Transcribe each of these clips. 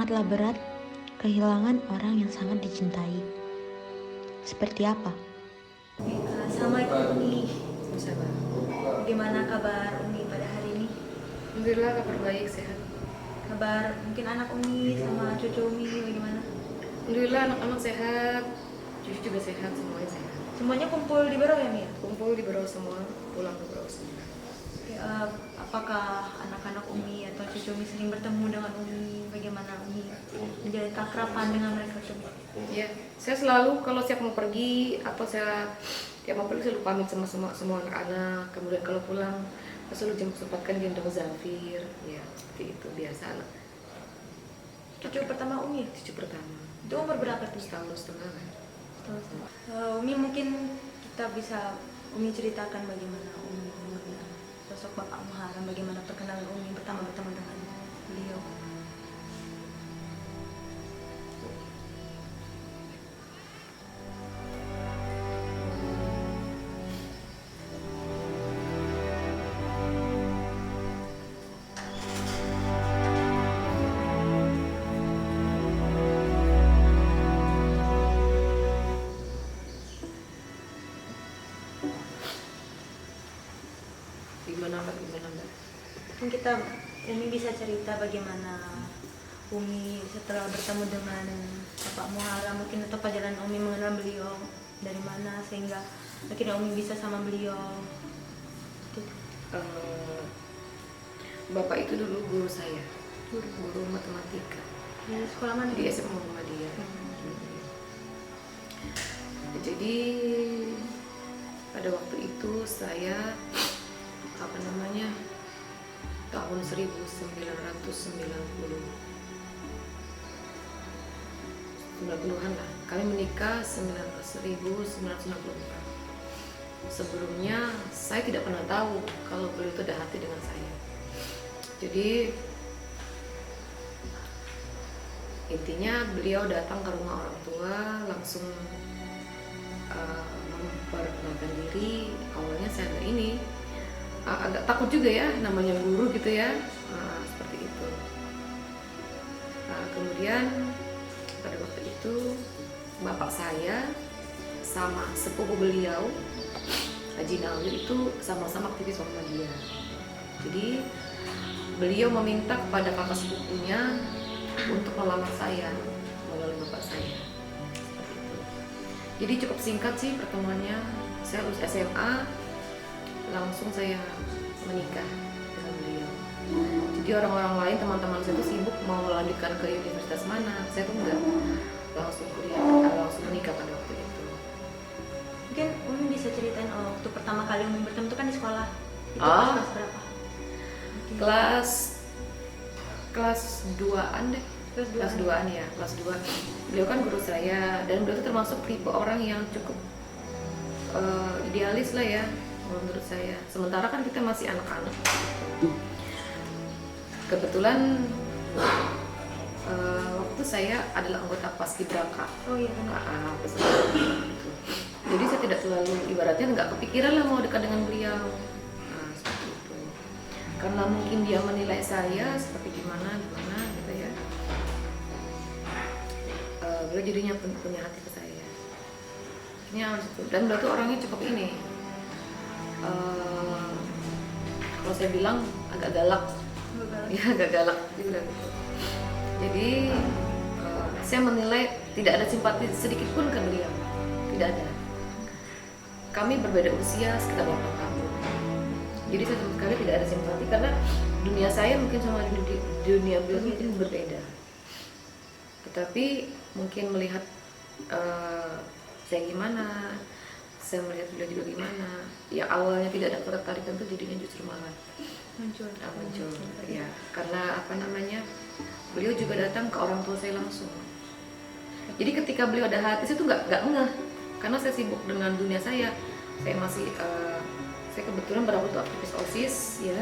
Sangatlah berat kehilangan orang yang sangat dicintai. Seperti apa? Assalamualaikum Umi. Sabar. Bagaimana kabar Umi pada hari ini? Alhamdulillah kabar baik, sehat. Kabar mungkin anak Umi sama cucu Umi bagaimana? Alhamdulillah anak-anak sehat, cucu juga sehat, semuanya sehat. Semuanya kumpul di Berau ya Mi? Kumpul di Berau semua, pulang ke Berau semua. Apakah anak-anak Umi atau cucu Umi sering bertemu dengan Umi? Bagaimana Umi menjalin keakraban dengan mereka tuh? Ya, saya selalu kalau siap mau pergi atau saya tiap mau pergi selalu pamit sama semua anak-anak. Kemudian kalau pulang saya selalu sempatkan gendong Zafir, ya seperti itu biasa anak. Cucu pertama Umi? Cucu pertama. Itu umur berapa tuh? Setahun setengah kan. Umi mungkin kita bisa Umi ceritakan bagaimana Umi mengenal sosok Bapak Muharram, bagaimana perkenalan Umi pertama bertemu dengan beliau. Gimana Mbak? Mungkin kita Umi bisa cerita bagaimana Umi setelah bertemu dengan Bapak Muharram, mungkin atau perjalanan Umi mengenal beliau dari mana sehingga akhirnya Umi bisa sama beliau. Gitu. Bapak itu dulu guru saya, guru matematika Di sekolah mana? di SMA Muhammadiyah. Jadi pada waktu itu saya tahun 90-an lah. Kami menikah 1994. Sebelumnya saya tidak pernah tahu kalau beliau itu ada hati dengan saya. Jadi intinya beliau datang ke rumah orang tua langsung memperkenalkan diri. Awalnya saya agak takut juga ya, namanya guru gitu ya, seperti itu. Kemudian pada waktu itu bapak saya sama sepupu beliau Haji Nawir itu sama-sama aktivis Muhammadiyah. Jadi beliau meminta kepada kakak sepupunya untuk melamar saya melalui bapak saya. Seperti itu. Jadi cukup singkat sih pertemuannya. Saya lulus SMA, langsung saya menikah dengan beliau. Jadi orang-orang lain, teman-teman saya itu sibuk mau melanjutkan ke universitas mana, saya tuh enggak, langsung kuliah, langsung menikah pada waktu itu. Mungkin Umi bisa ceritain waktu pertama kali Umi bertemu itu kan di sekolah. Itu Ah. kelas berapa? Mungkin. Kelas 2-an deh. Kelas 2-an ya, kelas 2. Beliau kan guru saya dan beliau itu termasuk tipe orang yang cukup idealis lah ya menurut saya. Sementara kan kita masih anak-anak. Kebetulan waktu saya adalah anggota Paskibraka. Oh iya benar. Gitu. Jadi saya tidak terlalu, ibaratnya nggak kepikiran lah mau dekat dengan beliau. Seperti itu. Karena mungkin dia menilai saya seperti gimana gitu ya. Beliau jadinya punya hati ke saya. Dan beliau tuh orangnya cukup ini. Kalau saya bilang agak galak. Ya agak galak juga gitu. Jadi saya menilai tidak ada simpati sedikit pun ke beliau, tidak ada. Kami berbeda usia sekitar 8 tahun. Jadi saya sama sekali tidak ada simpati karena dunia saya mungkin sama dunia beliau mungkin berbeda. Tetapi mungkin melihat saya gimana, saya melihat beliau juga gimana. Ya awalnya tidak ada ketertarikan tuh jadinya justru malah muncul ya, karena beliau juga datang ke orang tua saya langsung. Jadi ketika beliau ada hati saya tuh nggak ngeh, karena saya sibuk dengan dunia saya masih saya kebetulan pada waktu aktivis OSIS ya,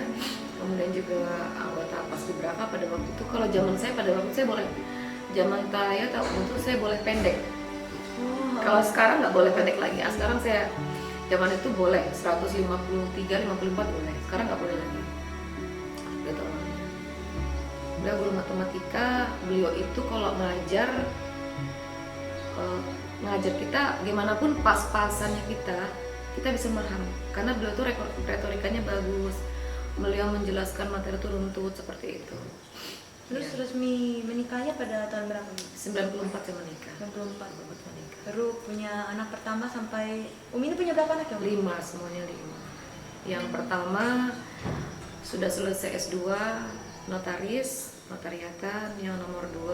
kemudian juga anggota Paskibraka pada waktu itu. Kalau zaman saya pada waktu saya boleh, zaman saya tahu itu saya boleh pendek. Kalau sekarang nggak boleh pendek lagi. Sekarang saya zaman itu boleh 153, 54 boleh. Sekarang nggak boleh lagi. Gitu. beliau guru matematika. Beliau itu kalau ngajar kita gimana pun pas-pasannya kita bisa memaham, karena beliau tuh retorikanya bagus, beliau menjelaskan materi itu runtut seperti itu. Terus resmi menikahnya pada tahun berapa nih? 94 saya menikah. 94. Menikah. Baru punya anak pertama sampai Umi ini punya berapa anak ya? 5, semuanya 5. Yang pertama sudah selesai S2 notariatan, yang nomor 2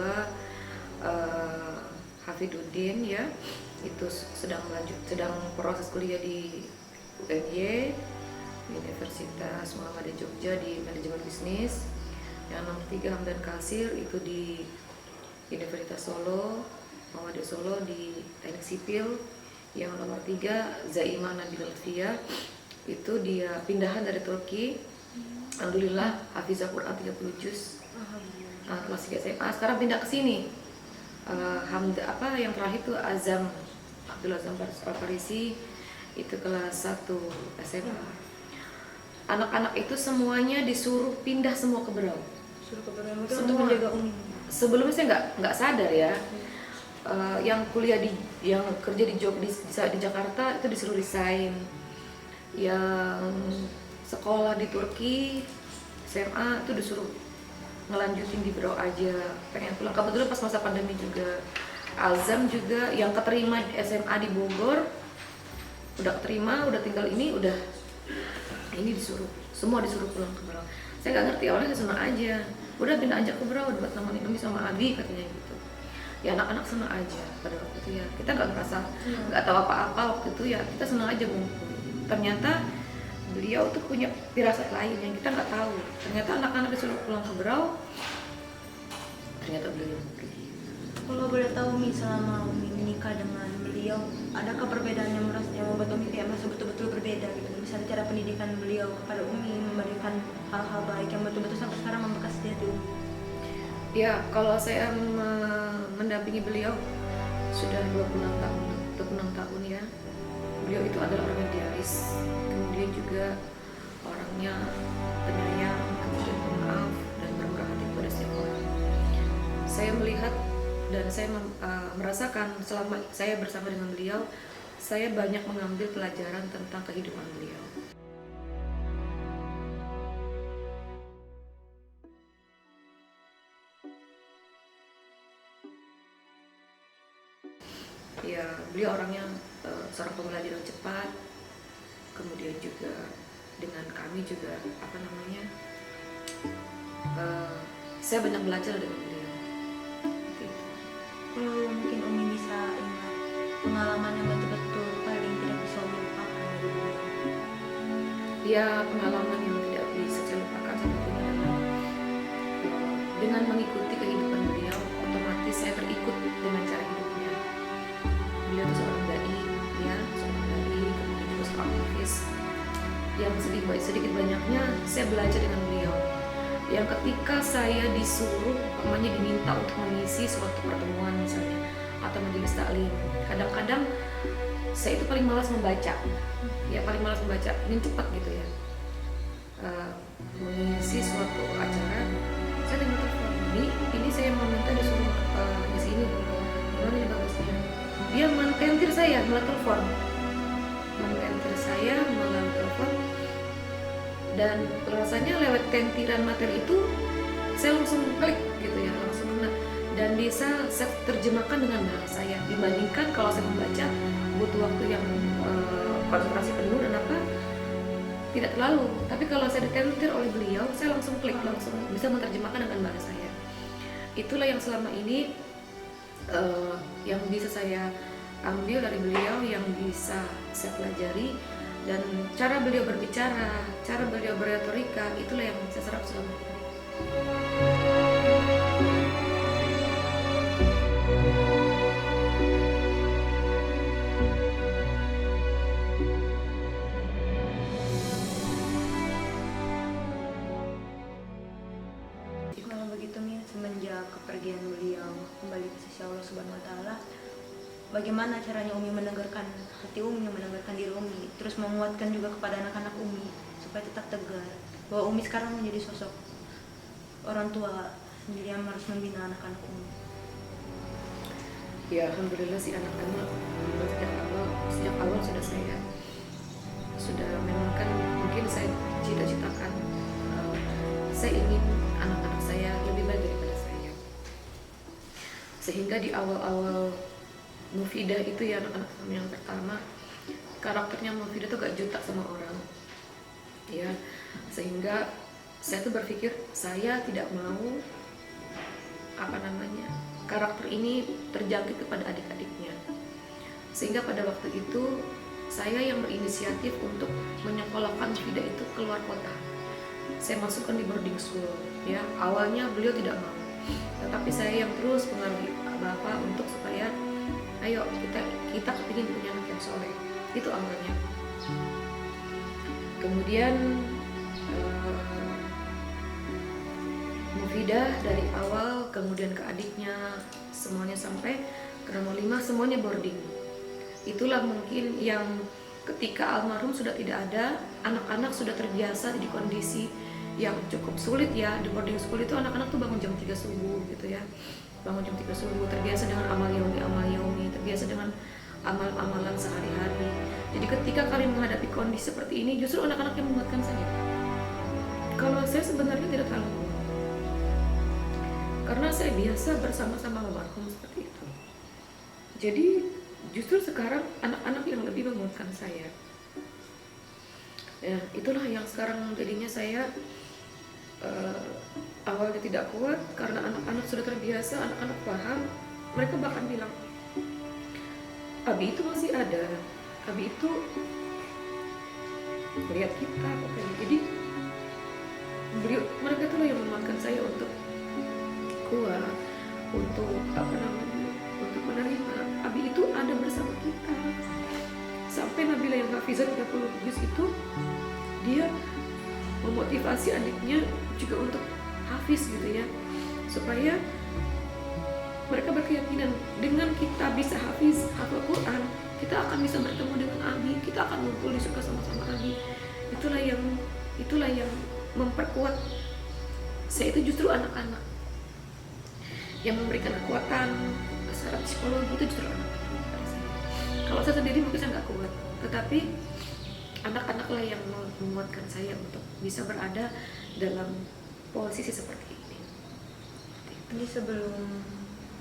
Hafiduddin ya, itu sedang proses kuliah di UNY, Universitas Muhammadiyah Jogja di manajemen bisnis. Yang nomor 3 Hamdan Kasir itu di Universitas Solo, Muhammadiyah Solo di Teknik Sipil. Yang nomor 3 Zaimah Nabila Lutfia, itu dia pindahan dari Turki. Alhamdulillah hafizah Quran 30 juz. Kelas 3 SMA, sekarang pindah ke sini. Yang terakhir itu Abdul Azam Farisi, itu kelas 1 SMA. Anak-anak itu semuanya disuruh pindah semua ke Berau. Suruh ke Berau untuk menjaga Umi. Sebelumnya saya nggak sadar ya. Yang kuliah yang kerja di Jakarta itu disuruh resign. Yang sekolah di Turki SMA itu disuruh ngelanjutin di Berau aja, pengen pulang. Kebetulan pas masa pandemi juga. Azam juga yang keterima di SMA di Bogor, udah keterima, udah tinggal ini semua disuruh pulang ke Berau. Saya nggak ngerti, awalnya saya senang aja, udah pindah aja ke Berau buat nemenin Umi sama Abi katanya gitu. Ya anak-anak senang aja pada waktu itu ya, kita nggak ngerasa nggak tahu apa-apa waktu itu ya, kita senang aja ngumpul. Ternyata beliau tuh punya firasat lain yang kita nggak tahu. Ternyata anak-anak disuruh pulang ke Berau, ternyata beliau pergi. Kalau boleh tahu Umi, selama Umi menikah dengan beliau, adakah perbedaan yang membuat Umi kayak merasa betul-betul berbeda gitu? Misalnya cara pendidikan beliau kepada Umi, memberikan hal-hal baik yang betul-betul sampai sekarang membekas di hati Umi. Ya, kalau saya mendampingi beliau sudah 26 tahun ya. Beliau itu adalah orang yang idealis, kemudian juga orangnya penyayang, kemudian pemaaf dan bermurah hati kepada setiap orang. Saya melihat dan saya merasakan selama saya bersama dengan beliau, saya banyak mengambil pelajaran tentang kehidupan beliau. Ya, beliau orangnya seorang pembelajar yang cepat, kemudian juga dengan kami juga saya banyak belajar dengan beliau. Gitu. Kalau mungkin Umi bisa ingat pengalaman yang betul-betul paling tidak bisa Umi lupakan dari beliau. Ya, pengalaman yang tidak bisa saya lupakan sebetulnya dengan mengikuti kehidupan beliau, otomatis saya terikut dengan cara hidupnya. Beliau itu seorang dai, kemudian juga seorang aktivis. Yang sedikit banyaknya saya belajar dengan beliau. Yang ketika saya disuruh, diminta untuk mengisi suatu pertemuan misalnya atau majelis taklim, kadang-kadang saya itu paling malas membaca, ingin cepat gitu ya. Mengisi suatu acara, saya tinggal telepon, ini saya mau minta disuruh di sini, gimana ya bagusnya? Dia mententir saya melalui telepon, dan rasanya lewat tentiran materi itu saya langsung klik gitu ya, langsung kena, dan bisa saya terjemahkan dengan bahasa saya, dibandingkan kalau saya membaca butuh waktu yang konsentrasi penuh dan tidak terlalu. Tapi kalau saya ditentir oleh beliau, saya langsung klik, langsung bisa menerjemahkan dengan bahasa saya. Itulah yang selama ini yang bisa saya ambil dari beliau, yang bisa saya pelajari, dan cara beliau berbicara, cara beliau berretorika, itulah yang saya serap selama ini. Kalau begitu Mi, semenjak kepergian beliau kembali ke sisi Allah Subhanahu Wa Taala, bagaimana caranya Umi mendengarkan hati Umi, mendengarkan diri Umi, terus menguatkan juga kepada anak-anak Umi supaya tetap tegar bahwa Umi sekarang menjadi sosok orang tua sendiri yang harus membina anak-anak Umi? Ya alhamdulillah sih anak-anak sejak awal sudah memang kan mungkin saya cita-citakan, saya ingin anak-anak saya lebih baik daripada saya, sehingga di awal-awal Mufidah itu ya anak-anak kami yang pertama, karakternya Mufidah tuh gak jutak sama orang ya, sehingga saya tuh berpikir saya tidak mau karakter ini terjangkit kepada adik-adiknya, sehingga pada waktu itu saya yang berinisiatif untuk menyekolahkan Mufidah itu keluar kota. Saya masukkan di boarding school ya, awalnya beliau tidak mau, tetapi saya yang terus mengambil bapak untuk supaya ayo kita kepingin punya anak yang soleh, itu awalnya. Kemudian Mufidah dari awal, kemudian ke adiknya, semuanya sampai ke nomor 5 semuanya boarding. Itulah mungkin yang ketika almarhum sudah tidak ada, anak-anak sudah terbiasa di kondisi yang cukup sulit ya. Di boarding school itu anak-anak tuh bangun jam 3 subuh gitu ya, bangun jam 3 subuh, terbiasa dengan amal yaumi, terbiasa dengan amal-amalan sehari-hari. Jadi ketika kami menghadapi kondisi seperti ini, justru anak-anak yang menguatkan saya. Kalau saya sebenarnya tidak terlalu kuat, karena saya biasa bersama-sama almarhum seperti itu. Jadi justru sekarang anak-anak yang lebih menguatkan saya. Ya, itulah yang sekarang jadinya saya awalnya tidak kuat karena anak-anak sudah terbiasa, anak-anak paham. Mereka bahkan bilang, Abi itu masih ada, Abi itu melihat kita katanya. Jadi mereka itulah yang menguatkan saya untuk kuat, untuk untuk menerima Abi itu ada bersama kita. Sampai Nabila yang hafizah 30 juz itu dia memotivasi adiknya juga untuk hafiz gitu ya, supaya mereka berkeyakinan dengan kita bisa hafal Quran, kita akan bisa bertemu dengan Abi, kita akan ngumpul di surga sama-sama Abi. Itulah yang memperkuat saya. Itu justru anak-anak yang memberikan kekuatan secara psikologi, itu justru anak-anak. Kalau saya sendiri mungkin saya nggak kuat, tetapi anak-anaklah yang menguatkan saya untuk bisa berada dalam posisi seperti ini. Ini sebelum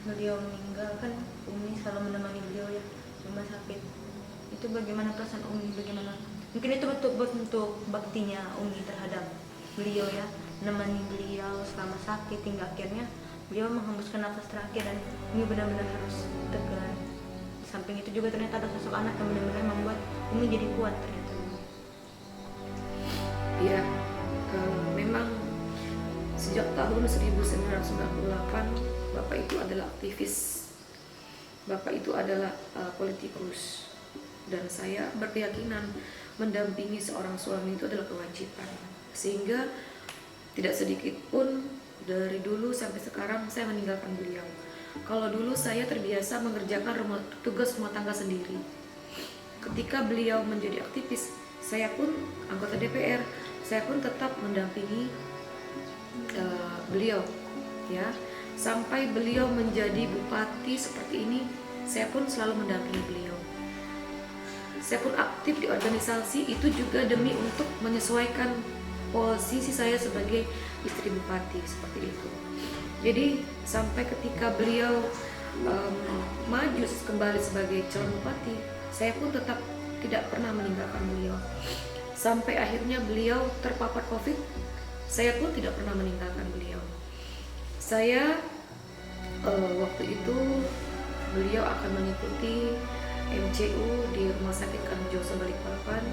beliau meninggal kan Umi selalu menemani beliau ya di rumah sakit. Itu bagaimana perasaan Umi? Bagaimana? Mungkin itu bentuk baktinya Umi terhadap beliau ya, menemani beliau selama sakit hingga akhirnya beliau menghembuskan nafas terakhir, dan Umi benar-benar harus tegar. Di samping itu juga ternyata ada sosok anak yang benar-benar membuat Umi jadi kuat ternyata. Iya, memang sejak tahun 1998 Bapak itu adalah aktivis, Bapak itu adalah politikus, dan saya berkeyakinan mendampingi seorang suami itu adalah kewajiban, sehingga tidak sedikit pun dari dulu sampai sekarang saya meninggalkan beliau. Kalau dulu saya terbiasa mengerjakan tugas rumah tangga sendiri, ketika beliau menjadi aktivis, saya pun anggota DPR, saya pun tetap mendampingi beliau ya. Sampai beliau menjadi bupati seperti ini, saya pun selalu mendampingi beliau. Saya pun aktif di organisasi itu juga demi untuk menyesuaikan posisi saya sebagai istri bupati seperti itu. Jadi sampai ketika beliau maju kembali sebagai calon bupati, saya pun tetap tidak pernah meninggalkan beliau. Sampai akhirnya beliau terpapar COVID, saya pun tidak pernah meninggalkan beliau. Saya waktu itu beliau akan mengikuti MCU di Rumah Sakit Karnojoso Balikpapan,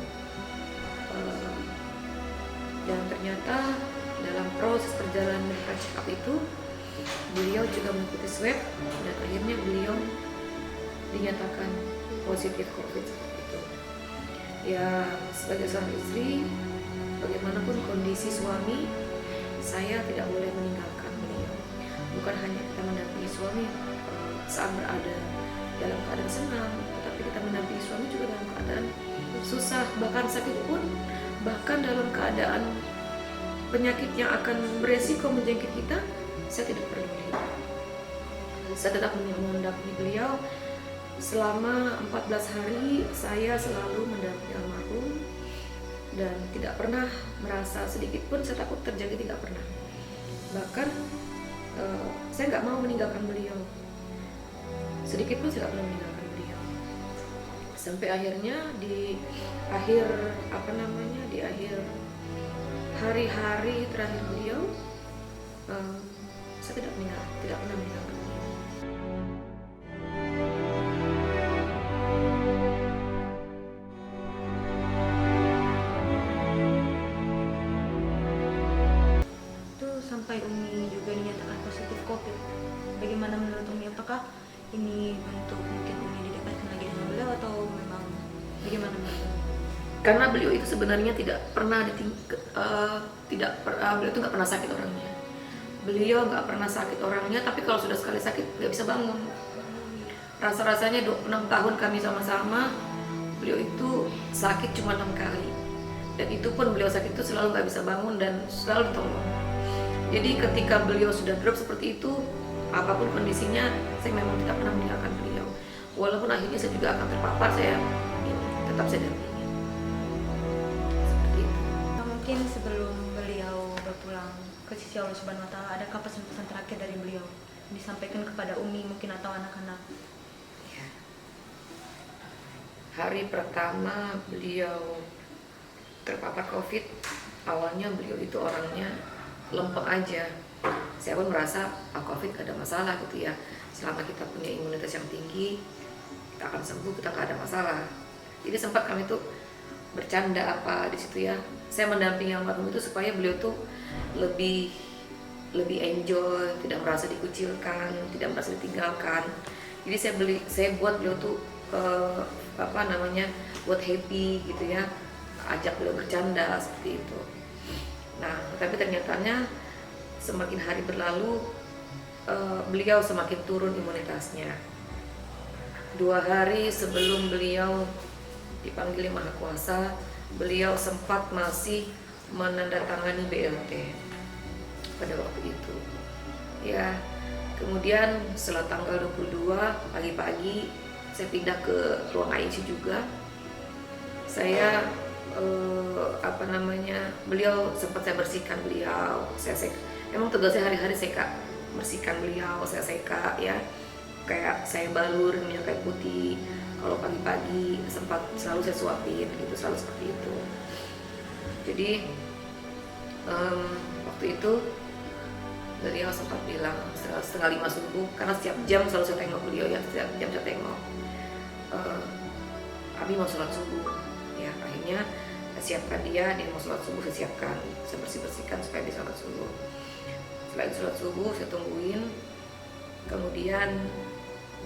dan ternyata dalam proses perjalanan medical check up itu beliau juga mengikuti swab, dan akhirnya beliau dinyatakan positif COVID seperti itu. Ya, sebagai seorang istri, bagaimanapun kondisi suami, saya tidak boleh meninggalkan beliau. Bukan hanya kita mendampingi suami saat berada dalam keadaan senang, tetapi kita mendampingi suami juga dalam keadaan susah, bahkan sakit pun, bahkan dalam keadaan penyakit yang akan beresiko menjangkit kita saya tidak peduli. Saya tetap mendampingi beliau selama 14 hari. Saya selalu mendampingi almarhum dan tidak pernah merasa sedikit pun saya takut terjadi, tidak pernah. Bahkan saya nggak mau meninggalkan beliau, sedikit pun saya nggak pernah meninggalkan beliau. Sampai akhirnya di akhir hari-hari terakhir beliau, saya tidak pernah meninggalkan beliau. Itu sampai Umi juga dinyatakan positif COVID. Bagaimana menurut Umi? Apakah ini bentuk mungkin Umi didekatkan lagi dengan beliau atau memang bagaimana menurut Umi? Karena beliau itu sebenarnya tidak pernah beliau itu nggak pernah sakit orangnya. Beliau nggak pernah sakit orangnya, tapi kalau sudah sekali sakit nggak bisa bangun. Rasa-rasanya 26 tahun kami sama-sama, beliau itu sakit cuma 6 kali. Dan itu pun beliau sakit itu selalu nggak bisa bangun dan selalu ditolong. Jadi ketika beliau sudah drop seperti itu, apapun kondisinya, saya memang tidak pernah meninggalkan beliau. Walaupun akhirnya saya juga akan terpapar, tetap saya dampingi. Seperti itu. Mungkin sebelum beliau berpulang ke sisi Allah Subhanahu Wa Taala, adakah pesan-pesan terakhir dari beliau disampaikan kepada Umi mungkin atau anak-anak? Ya. Hari pertama beliau terpapar COVID, awalnya beliau itu orangnya lempeng aja. Saya pun merasa COVID gak ada masalah gitu ya. Selama kita punya imunitas yang tinggi, kita akan sembuh, kita gak ada masalah. Jadi sempat kami tuh bercanda apa di situ ya. Saya mendampingi almarhum itu supaya beliau tuh lebih enjoy, tidak merasa dikucilkan, tidak merasa ditinggalkan. Jadi saya buat beliau tuh buat happy gitu ya, ajak beliau bercanda seperti itu. Nah, tapi ternyatanya semakin hari berlalu, beliau semakin turun imunitasnya. 2 hari sebelum beliau dipanggil Maha Kuasa, beliau sempat masih menandatangani BLT pada waktu itu. Ya, kemudian setelah tanggal 22 pagi-pagi saya pindah ke ruang ICU juga. Saya beliau sempat saya bersihkan beliau, saya seka. Emang tugasnya hari-hari seka, bersihkan beliau, saya seka ya, kayak saya balur minyak kayu putih. Kalau pagi-pagi sempat selalu saya suapin gitu, selalu seperti itu. Jadi waktu itu beliau sempat bilang setengah 5 subuh, karena setiap jam selalu saya tengok beliau ya, setiap jam saya tengok, Abi mau sholat subuh ya. Akhirnya saya siapkan dia mau sholat subuh, saya siapkan, saya bersihkan supaya dia sholat subuh. Selain sholat subuh saya tungguin, kemudian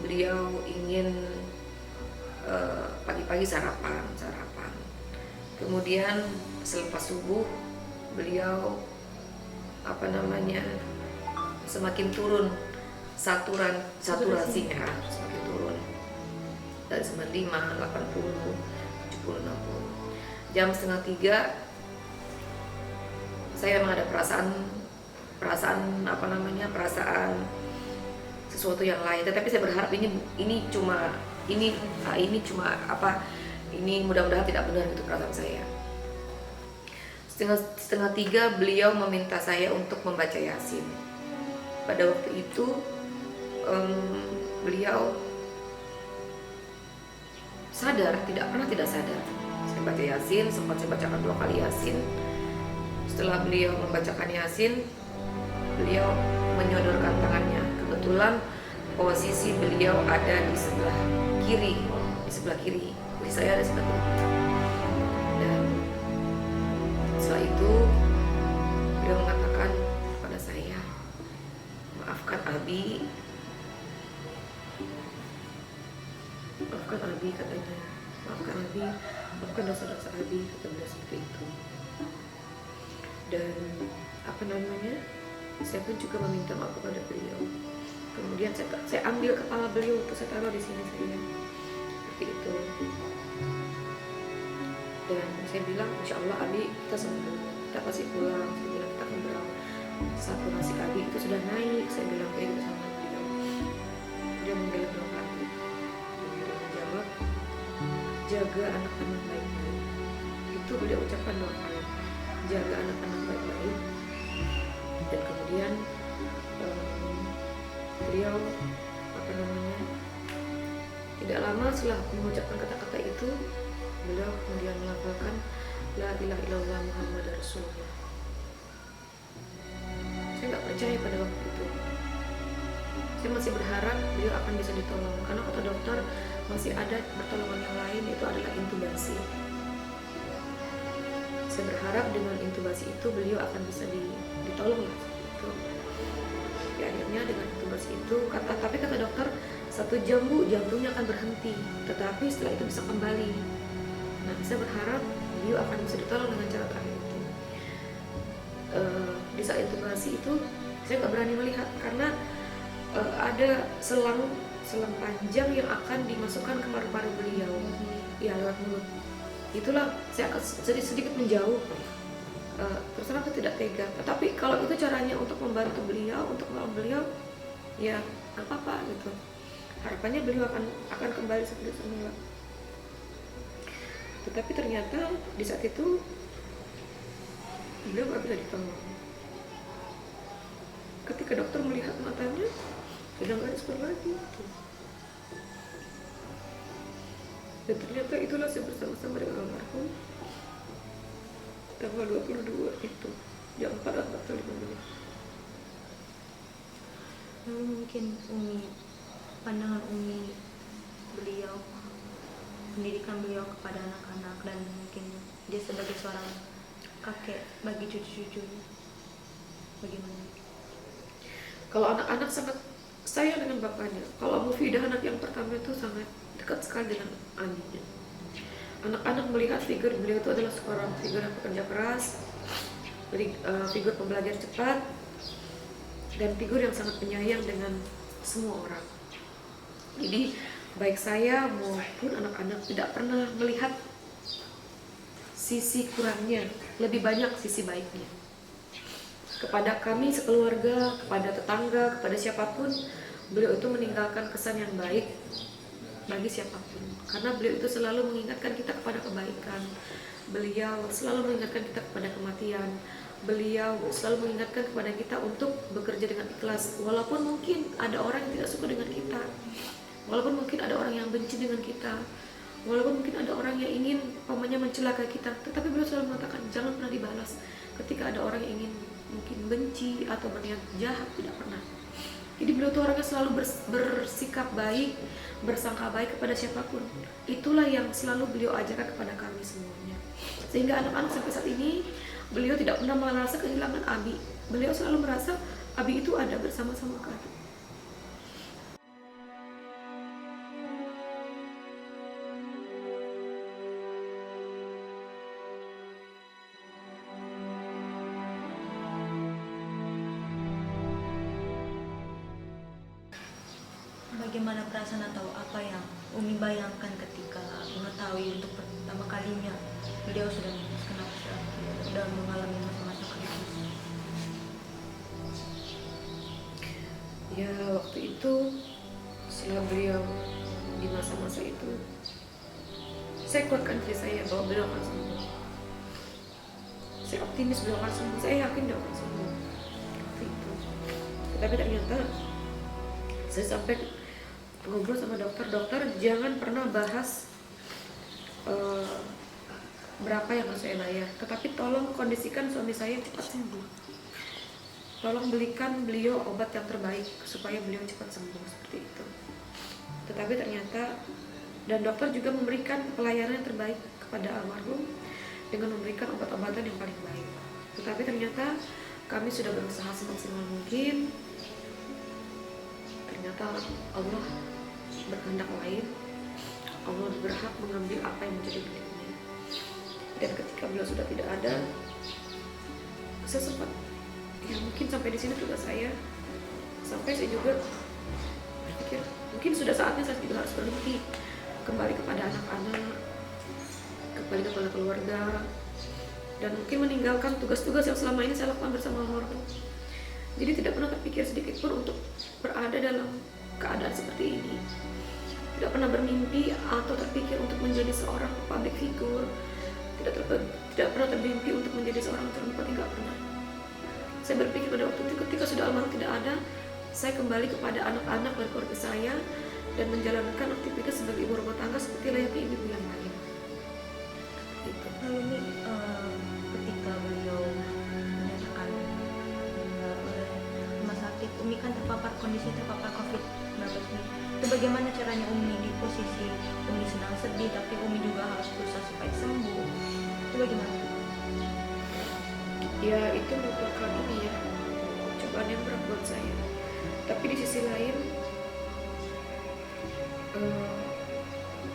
beliau ingin pagi-pagi sarapan. Kemudian selepas subuh beliau semakin turun saturasinya, semakin turun dari 95, 80, 70, 60. Jam 2:30 saya memang ada perasaan sesuatu yang lain, tetapi saya berharap ini mudah-mudahan tidak benar itu perasaan saya. Setengah 3 beliau meminta saya untuk membaca Yasin. Pada waktu itu beliau sadar, tidak sadar. Saya baca Yasin, sempat saya bacakan 2 kali Yasin. Setelah beliau membacakan Yasin, beliau menyodorkan tangannya. Kebetulan posisi beliau ada di sebelah kiri. Jadi saya ada di sebelah kiri. Dan setelah itu beliau mengatakan kepada saya, maafkan Abi katanya, maafkan Abi, maafkan dosa-dosa Abi, kata beliau seperti itu. Dan saya pun juga meminta maaf kepada beliau. Kemudian saya ambil kepala beliau untuk saya taruh di sini saya, seperti itu. Dan saya bilang, insya Allah Abi kita sembuh, kita pasti pulang. Saya bilang kita akan berawal. saturasi KB itu sudah naik. Saya bilang kayak gitu sama beliau. Dia membela 2 kali. Beliau menjawab, jaga anak-anak baik-baik. Itu beliau ucapkan 2 kali, jaga anak-anak baik-baik. Dan kemudian beliau tidak lama setelah mengucapkan kata-kata itu, beliau kemudian melafalkan la ilaha illallah Muhammad Rasulullah. Saya nggak percaya pada waktu itu. Saya masih berharap beliau akan bisa ditolong, karena kata dokter masih ada pertolongan yang lain, itu adalah intubasi. Saya berharap dengan intubasi itu beliau akan bisa ditolong lah. Ya, akhirnya dengan intubasi itu, tapi kata dokter 1 jam Bu, jantungnya akan berhenti, tetapi setelah itu bisa kembali. Nah, saya berharap beliau akan bisa ditolong dengan cara terakhir itu. Di saat intubasi itu saya nggak berani melihat karena ada selang panjang yang akan dimasukkan ke paru-paru beliau, ya lewat mulut. Itulah saya akan sedikit menjauh. Terus terang aku tidak tega. Tetapi kalau itu caranya untuk membantu beliau, untuk menolong beliau, ya nggak apa-apa gitu. Harapannya beliau akan kembali seperti semula. Tetapi ternyata di saat itu beliau nggak bisa ditolong. Ketika dokter melihat matanya, sudah nggak respon lagi. Gitu. Dan ternyata itulah saya bersama-sama dengan almarhum tanggal 22 itu jam 4:45. Mungkin pandangan Umi beliau, pendidikan beliau kepada anak-anak, dan mungkin dia sebagai seorang kakek bagi cucu-cucunya, bagaimana? Kalau anak-anak sangat sayang dengan bapaknya. Kalau Mufidah anak yang pertama itu sangat dekat sekali dengan Aninya. Anak-anak melihat figur beliau itu adalah seorang figur yang pekerja keras, figur pembelajar cepat, dan figur yang sangat penyayang dengan semua orang. Jadi baik saya maupun anak-anak tidak pernah melihat sisi kurangnya, lebih banyak sisi baiknya. Kepada kami sekeluarga, kepada tetangga, kepada siapapun, beliau itu meninggalkan kesan yang baik bagi siapapun. Karena beliau itu selalu mengingatkan kita kepada kebaikan. Beliau selalu mengingatkan kita kepada kematian. Beliau selalu mengingatkan kepada kita untuk bekerja dengan ikhlas. Walaupun mungkin ada orang yang tidak suka dengan kita, walaupun mungkin ada orang yang benci dengan kita, walaupun mungkin ada orang yang ingin mencelakai kita, tetapi beliau selalu mengatakan jangan pernah dibalas. Ketika ada orang yang ingin mungkin benci atau berniat jahat, tidak pernah. Jadi beliau itu orangnya selalu bersikap baik, bersangka baik kepada siapapun. Itulah yang selalu beliau ajarkan kepada kami semuanya. Sehingga anak-anak sampai saat ini, beliau tidak pernah merasa kehilangan Abi. Beliau selalu merasa Abi itu ada bersama-sama kami. Bagaimana perasaan atau apa yang Umi bayangkan ketika mengetahui untuk pertama kalinya beliau sudah sudah mengalami masa-masa kritis? Ya, waktu itu setelah beliau di masa-masa itu, saya kuatkan diri saya bahwa beliau akan sembuh. Saya optimis beliau akan sembuh. Saya yakin dia akan sembuh. Waktu itu. Tapi ternyata saya sampai ngobrol sama dokter, jangan pernah bahas berapa yang harus saya bayar, tetapi tolong kondisikan suami saya cepat sembuh. Tolong belikan beliau obat yang terbaik supaya beliau cepat sembuh, seperti itu. Tetapi ternyata, dan dokter juga memberikan pelayanan yang terbaik kepada almarhum dengan memberikan obat-obatan yang paling baik. Tetapi ternyata kami sudah berusaha semaksimal mungkin. Ternyata Allah berkehendak lain. Allah berhak mengambil apa yang menjadi miliknya. Dan ketika beliau sudah tidak ada, saya sempat, ya mungkin sampai di sini tugas saya. Sampai saya juga berpikir, mungkin sudah saatnya saya juga harus berhenti, kembali kepada anak-anak, kembali kepada keluarga, dan mungkin meninggalkan tugas-tugas yang selama ini saya lakukan bersama almarhum. Jadi tidak pernah terpikir sedikit pun untuk berada dalam keadaan seperti ini. Tidak pernah bermimpi atau terpikir untuk menjadi seorang public figure. Tidak pernah termimpi untuk menjadi seorang calon bupati, nggak pernah. Saya berpikir pada waktu itu ketika sudah almarhum tidak ada, saya kembali kepada anak-anak dan keluarga saya dan menjalankan aktivitas sebagai ibu rumah tangga seperti layaknya ibu yang lain. Gitu. Lalu Umi, ketika beliau menyatakan meninggal oleh rumah sakit, Umi kan kondisi terpapar COVID-19 ini. Itu bagaimana caranya Umi di posisi Umi sedang sedih, tapi Umi juga harus berusaha supaya sembuh. Itu bagaimana? Ya itu merupakan ini ya, cobaan yang berat buat saya. Tapi di sisi lain,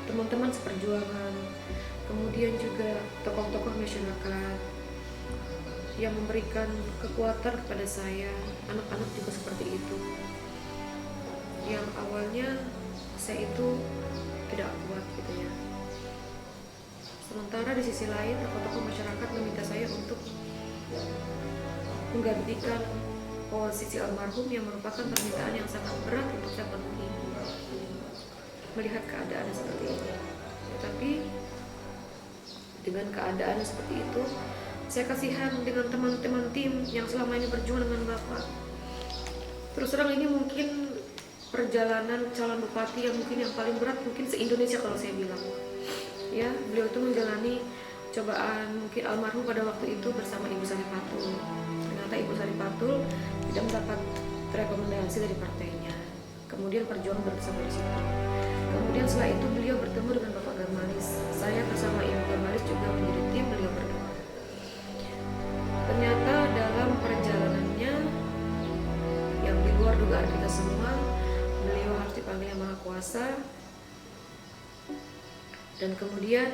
teman-teman seperjuangan, kemudian juga tokoh-tokoh masyarakat yang memberikan kekuatan kepada saya, anak-anak juga seperti itu. Yang awalnya saya itu tidak kuat gitu ya. Sementara di sisi lain tokoh-tokoh masyarakat meminta saya untuk menggantikan posisi almarhum yang merupakan permintaan yang sangat berat untuk saya penuhi melihat keadaan seperti ini. Tetapi dengan keadaan seperti itu, saya kasihan dengan teman-teman tim yang selama ini berjuang dengan Bapak. Terus terang ini mungkin perjalanan calon bupati yang mungkin yang paling berat mungkin se-Indonesia kalau saya bilang. Ya, beliau itu menjalani cobaan mungkin almarhum pada waktu itu bersama Ibu Sari Patul. Ternyata Ibu Sari Patul tidak mendapat rekomendasi dari partainya. Kemudian perjuangan bersama di situ. Kemudian setelah itu beliau bertemu dengan Bapak Gamalis. Saya bersama Ibu Gamalis juga menjadi tim beliau berdua. Ternyata dalam perjalanannya yang di luar dugaan kita semua, beliau harus dipanggil yang Maha Kuasa. Dan kemudian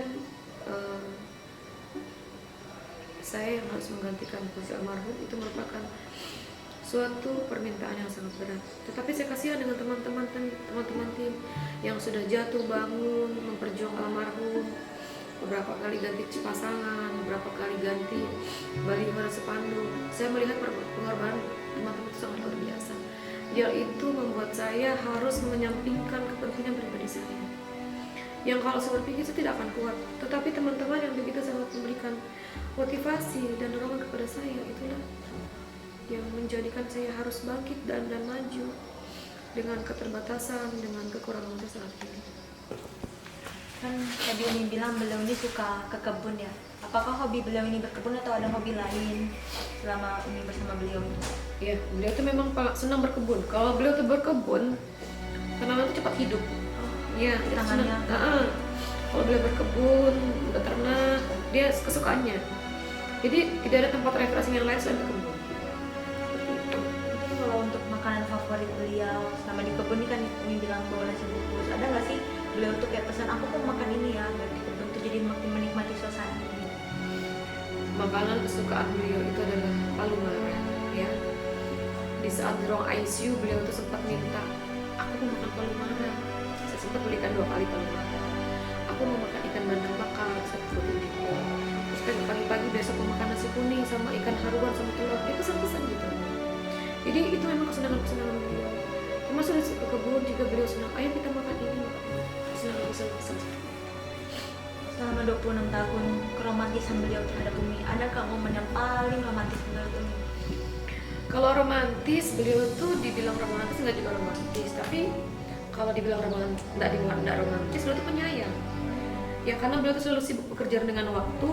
saya yang harus menggantikan posisi almarhum itu merupakan suatu permintaan yang sangat berat. Tetapi saya kasihan dengan teman-teman tim yang sudah jatuh bangun memperjuangkan almarhum, beberapa kali ganti pasangan, beberapa kali ganti baliho dan spanduk. Saya melihat pengorbanan teman-teman itu sangat luar biasa. Hal itu membuat saya harus menyampingkan kepentingan pribadi saya. Yang kalau saya berpikir saya tidak akan kuat, tetapi teman-teman yang begitu sangat memberikan motivasi dan dorongan kepada saya, itulah yang menjadikan saya harus bangkit dan maju dengan keterbatasan, dengan kekurangan saya saat ini. Kan tadi Umi bilang beliau ini suka ke kebun ya. Apakah hobi beliau ini berkebun atau ada hobi lain selama Umi bersama beliau ini? Ya, beliau itu memang senang berkebun. Kalau beliau tuh berkebun, tanaman itu cepat hidup. Ya, tangannya. Kalau beliau berkebun, beternak, dia kesukaannya. Jadi tidak ada tempat refreshing yang lain selain ke kebun. Mungkin kalau untuk makanan favorit beliau selama di kebun ini kan Umi bilang bahwa nasi bungkus. Ada nggak sih beliau tuh kayak pesan aku mau makan ini ya dari kebun tuh jadi makin menikmati suasana ini? Makanan kesukaan beliau itu adalah palu mara, ya. Di saat di ruang ICU beliau tuh sempat minta, aku mau makan palu mara. Saya sempat belikan 2 kali palu mara. Aku mau makan ikan bandeng bakar, saya protein gitu. Terus kan pagi-pagi besok mau makan nasi kuning sama ikan haruan sama telur. Dia pesan-pesan gitu. Jadi itu memang kesenangan beliau. Termasuk ke kebun juga beliau senang. Ayo kita makan ini, makan ini. Kesenangan. Selama 26 tahun keromantisan beliau terhadap Umi, adakah momen yang paling romantis menurut Umi? Kalau romantis, beliau tuh dibilang romantis nggak juga romantis, tapi kalau dibilang nggak romantis, beliau tuh penyayang. Ya karena beliau tuh selalu sibuk bekerja dengan waktu.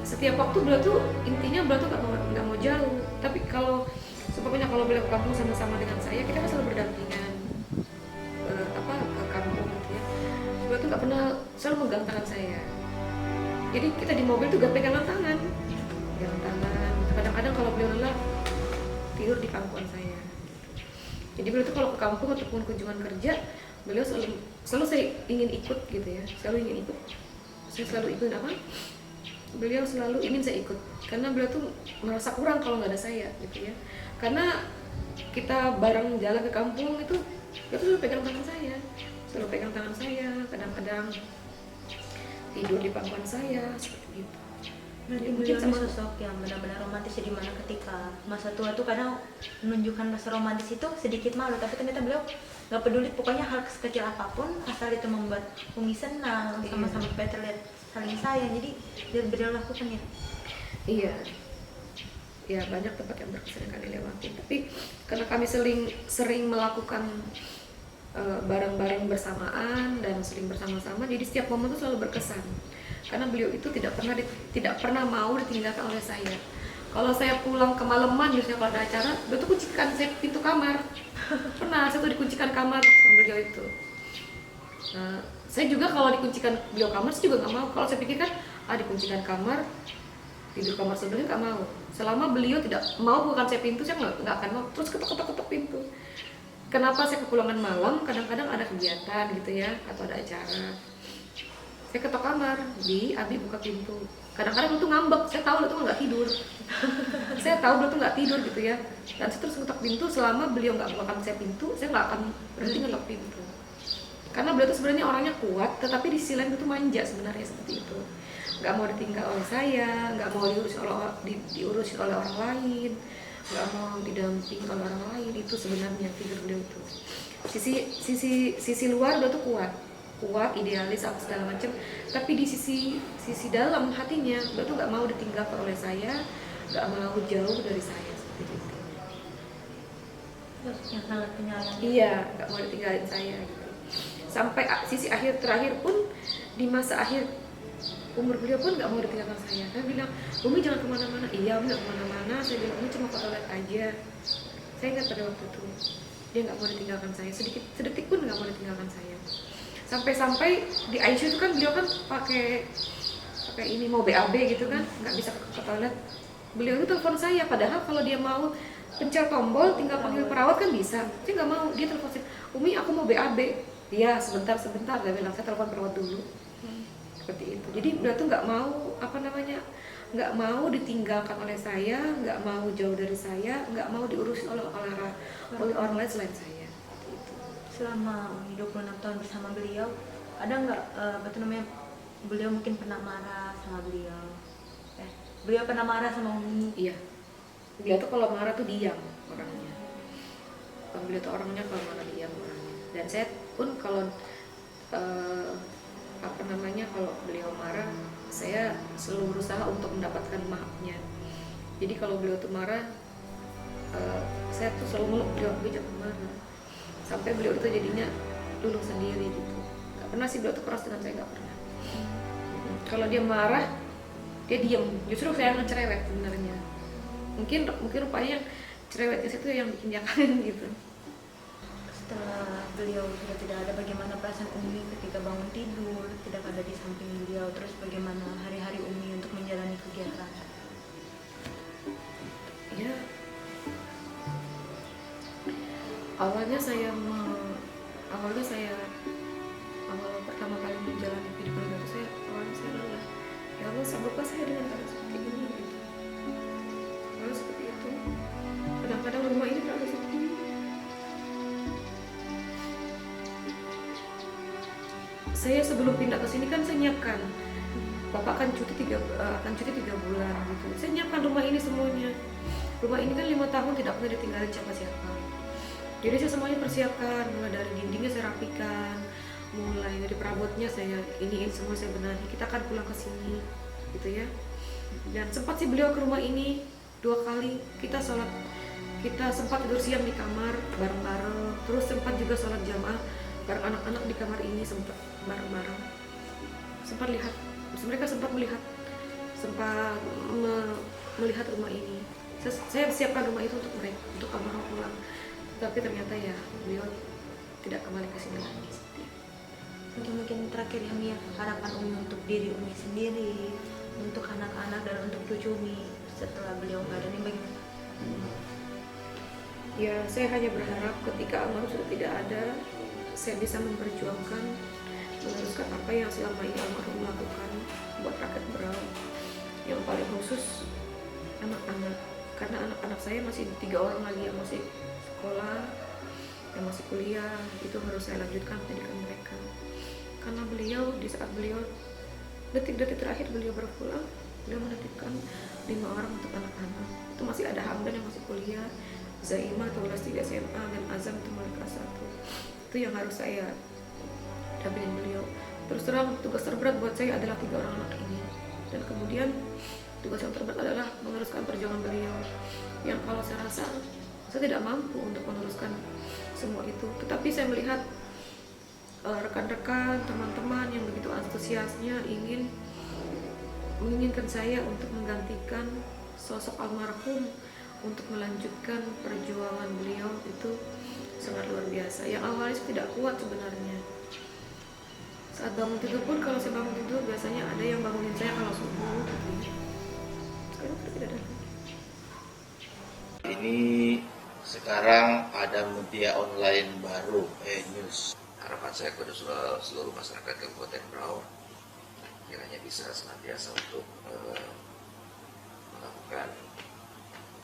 Setiap waktu beliau tuh intinya beliau tuh nggak mau jauh. Tapi kalau sebabnya kalau beliau ke kampung sama-sama dengan saya, kita kan selalu berdampingan ke kampung gitu ya. Beliau tuh nggak pernah selalu megang tangan saya. Jadi kita di mobil tuh gak pegangan tangan. Kadang-kadang kalau beliau lelah tidur di pangkuan saya. Jadi beliau tuh kalau ke kampung ataupun kunjungan kerja, beliau selalu saya ingin ikut gitu ya. Saya selalu ikut apa? Beliau selalu ingin saya ikut karena beliau tuh merasa kurang kalau nggak ada saya gitu ya. Karena kita bareng jalan ke kampung itu dia tuh selalu pegang tangan saya. Kadang-kadang tidur di pangkuan saya seperti itu. Berarti Ya, beliau ini sama sosok yang benar-benar romantis, di mana ketika masa tua tuh kadang menunjukkan rasa romantis itu sedikit malu, tapi ternyata beliau nggak peduli, pokoknya hal sekecil apapun asal itu membuat Umi senang, Iya. sama-sama supaya terlihat saling sayang, jadi beliau lakukan ya. iya. Ya banyak tempat yang berkesan yang kami lewati, tapi karena kami sering melakukan bareng-bareng bersamaan dan sering bersama-sama, jadi setiap momen itu selalu berkesan. Karena beliau itu tidak pernah mau ditinggalkan oleh saya. Kalau saya pulang kemalaman biasanya kalau ada acara, beliau tuh kuncikan saya pintu kamar. Pernah saya tuh dikuncikan kamar sama beliau itu. Nah, saya juga kalau dikuncikan beliau kamar, saya juga nggak mau. Kalau saya pikirkan, dikuncikan kamar, tidur kamar sebelahnya nggak mau. Selama beliau tidak mau bukan saya pintu, saya nggak akan mau. Terus ketok pintu. Kenapa saya kepulangan malam? Kadang-kadang ada kegiatan gitu ya, atau ada acara. Saya ketok kamar, Abi buka pintu. Kadang-kadang dia tuh ngambek, saya tahu dia tuh nggak tidur. Saya tahu dia tuh nggak tidur gitu ya. Dan saya terus ngetok pintu, selama beliau nggak bukakan saya pintu, saya nggak akan berhenti ngetok pintu. Karena beliau tuh sebenarnya orangnya kuat, tetapi di sisi lain itu manja sebenarnya seperti itu. Nggak mau ditinggal oleh saya, nggak mau diurusin oleh orang lain, nggak mau didamping oleh orang lain. Itu sebenarnya figur beliau itu. Sisi luar beliau tuh kuat, idealis apa segala macam, tapi di sisi dalam hatinya beliau tuh nggak mau ditinggalkan oleh saya, nggak mau jauh dari saya seperti itu. Yang sangat penyayang. Iya, nggak mau ditinggalin saya gitu. Sampai sisi akhir terakhir pun, di masa akhir umur beliau pun nggak mau ditinggalkan saya. Dia bilang, Umi jangan kemana-mana. Iya, Umi nggak kemana-mana. Saya bilang, Umi cuma ke toilet aja. Saya ingat pada waktu itu dia nggak mau ditinggalkan saya, sedetik pun nggak mau ditinggalkan saya. Sampai di ICU itu kan beliau kan pakai ini mau BAB gitu kan, nggak bisa ke toilet. Beliau itu telepon saya, padahal kalau dia mau pencet tombol tinggal panggil perawat kan bisa. Dia nggak mau, dia telepon saya, Umi aku mau BAB. Iya sebentar, dia bilang, saya telepon perawat dulu. Seperti itu. Jadi beliau tuh nggak mau nggak mau ditinggalkan oleh saya, nggak mau jauh dari saya, nggak mau diurusin oleh orang lain selain saya. Selama Umi 26 tahun bersama beliau, ada nggak beliau mungkin pernah marah sama beliau? Beliau pernah marah sama Umi? Iya. Beliau tuh kalau marah tuh diam orangnya. Beliau tuh orangnya kalau marah diam orangnya. Dan saya pun kalau kalau beliau marah, saya selalu berusaha untuk mendapatkan maafnya. Jadi kalau beliau tuh marah, saya tuh selalu meluk beliau, jangan marah. Sampai beliau itu jadinya luluh sendiri gitu. Gak pernah sih beliau tuh keras dengan saya, gak pernah. Kalau dia marah, dia diam. Justru saya yang cerewet sebenarnya. Mungkin rupanya yang cerewetnya itu yang bikin jakanin gitu. Setelah beliau sudah tidak ada, bagaimana perasaan Umi ketika bangun tidur, tidak ada di samping beliau, terus bagaimana hari-hari Umi untuk menjalani kegiatan? Ya, awalnya awal pertama kali menjalani kehidupan baru saya, awalnya saya lelah. Ya Allah, sabuklah saya dengan cara seperti ini gitu. Lalu seperti itu. Kadang-kadang rumah ini terlalu sepi. Saya sebelum pindah ke sini kan saya nyiapkan, Bapak akan cuti 3 bulan gitu. Saya nyiapkan rumah ini semuanya. Rumah ini kan 5 tahun tidak pernah ditinggalin siapa-siapa. Jadi saya semuanya persiapkan, mulai dari dindingnya saya rapikan, mulai dari perabotnya saya iniin semua, saya benahi. Kita akan pulang ke sini, gitu ya. Dan sempat sih beliau ke rumah ini 2 kali. Kita sempat tidur siang di kamar bareng-bareng. Terus sempat juga sholat jamaah bareng anak-anak di kamar ini, sempat bareng-bareng. Mereka sempat melihat rumah ini. Saya siapkan rumah itu untuk mereka, untuk almarhum pulang. Tapi ternyata ya beliau tidak kembali ke sini lagi. Mungkin terakhir ya, harapan Umi untuk diri Umi sendiri, untuk anak-anak dan untuk cucu Umi setelah beliau nggak ada, nih bagaimana? Ya, saya hanya berharap ketika almarhum sudah tidak ada, saya bisa memperjuangkan, meneruskan apa yang selama ini almarhum lakukan buat rakyat Berau. Yang paling khusus anak-anak, karena anak-anak saya masih 3 orang lagi yang masih sekolah, yang masih kuliah, itu harus saya lanjutkan pendidikan mereka. Karena beliau, di saat beliau detik-detik terakhir beliau berpulang, Beliau menitipkan 5 orang untuk anak-anak. Itu masih ada Hamdan yang masih kuliah, Zaimah kelas 3 SMA, dan Azam itu mulai kelas 1. Itu yang harus saya dampingin beliau. Terus terang tugas terberat buat saya adalah 3 orang anak ini. Dan kemudian tugas yang terberat adalah meneruskan perjuangan beliau, yang kalau saya rasa saya tidak mampu untuk meneruskan semua itu. Tetapi saya melihat rekan-rekan, teman-teman yang begitu antusiasnya menginginkan saya untuk menggantikan sosok almarhum, untuk melanjutkan perjuangan beliau, itu sangat luar biasa. Yang awalnya saya tidak kuat sebenarnya. Saat bangun tidur pun, kalau saya bangun tidur biasanya ada yang bangunin saya kalau subuh. Sekarang tidak ada. Ini sekarang ada media online baru, news. Harapan saya kepada seluruh masyarakat Kabupaten Berau kiranya bisa senantiasa untuk melakukan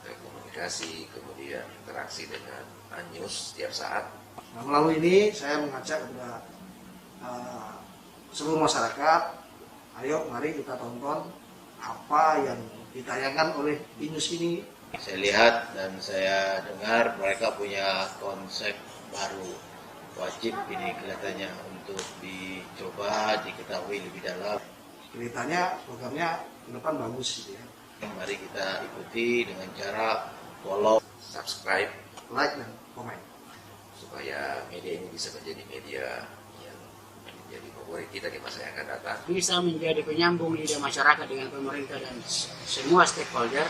komunikasi, kemudian interaksi dengan news setiap saat. Nah, melalui ini saya mengajak kepada seluruh masyarakat, ayo mari kita tonton apa yang ditayangkan oleh news ini. Saya lihat dan saya dengar mereka punya konsep baru. Wajib ini kelihatannya untuk dicoba, diketahui lebih dalam. Kelihatannya programnya ke depan bagus gitu ya. Mari kita ikuti dengan cara follow, Subscribe, like dan komen. supaya media ini bisa menjadi media yang menjadi favorit kita di masa yang akan datang. Bisa menjadi penyambung lidah masyarakat dengan pemerintah dan semua stakeholder.